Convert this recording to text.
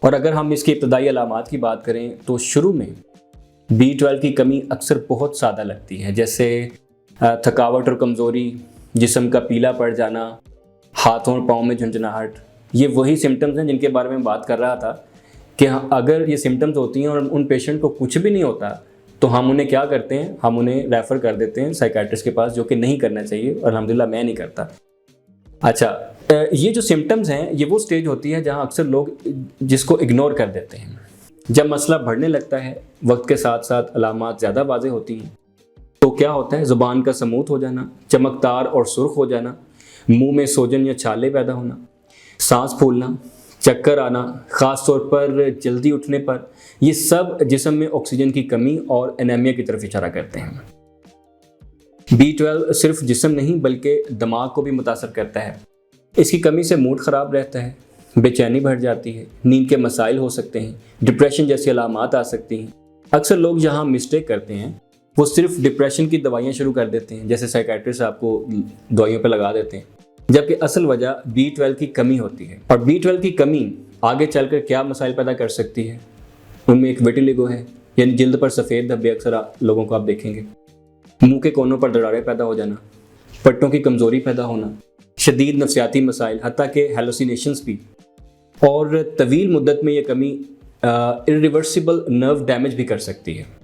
اور اگر ہم اس کی ابتدائی علامات کی بات کریں تو شروع میں B12 کی کمی اکثر بہت سادہ لگتی ہے، جیسے تھکاوٹ اور کمزوری، جسم کا پیلا پڑ جانا، ہاتھوں اور پاؤں میں جھنجھناہٹ۔ یہ وہی سمٹمز ہیں جن کے بارے میں بات کر رہا تھا کہ اگر یہ سمٹمز ہوتی ہیں اور ان پیشنٹ کو کچھ بھی نہیں ہوتا تو ہم انہیں کیا کرتے ہیں، ہم انہیں ریفر کر دیتے ہیں سائیکیٹرسٹ کے پاس، جو کہ نہیں کرنا چاہیے، اور الحمدللہ میں نہیں کرتا۔ اچھا، یہ جو سمٹمز ہیں یہ وہ سٹیج ہوتی ہے جہاں اکثر لوگ جس کو اگنور کر دیتے ہیں۔ جب مسئلہ بڑھنے لگتا ہے، وقت کے ساتھ ساتھ علامات زیادہ واضح ہوتی ہیں، تو کیا ہوتا ہے؟ زبان کا سموت ہو جانا، چمکدار اور سرخ ہو جانا، منہ میں سوجن یا چھالے پیدا ہونا، سانس پھولنا، چکر آنا، خاص طور پر جلدی اٹھنے پر، یہ سب جسم میں آکسیجن کی کمی اور انیمیا کی طرف اشارہ کرتے ہیں۔ B12 صرف جسم نہیں بلکہ دماغ کو بھی متاثر کرتا ہے۔ اس کی کمی سے موڈ خراب رہتا ہے، بے چینی بڑھ جاتی ہے، نیند کے مسائل ہو سکتے ہیں، ڈپریشن جیسی علامات آ سکتی ہیں۔ اکثر لوگ جہاں مسٹیک کرتے ہیں وہ صرف ڈپریشن کی دوائیاں شروع کر دیتے ہیں، جیسے سائیکیٹرسٹ آپ کو دوائیوں پہ لگا دیتے ہیں، جبکہ اصل وجہ B12 کی کمی ہوتی ہے۔ اور B12 کی کمی آگے چل کر کیا مسائل پیدا کر سکتی ہے؟ ان میں ایک ویٹیلیگو ہے، یعنی جلد پر سفید دھبے اکثر لوگوں کو آپ دیکھیں گے، منہ کے کونوں پر دراڑیں پیدا ہو جانا، پٹوں کی کمزوری پیدا ہونا، شدید نفسیاتی مسائل، حتیٰ کہ ہیلوسینیشنز بھی، اور طویل مدت میں یہ کمی irreversible نرو ڈیمیج بھی کر سکتی ہے۔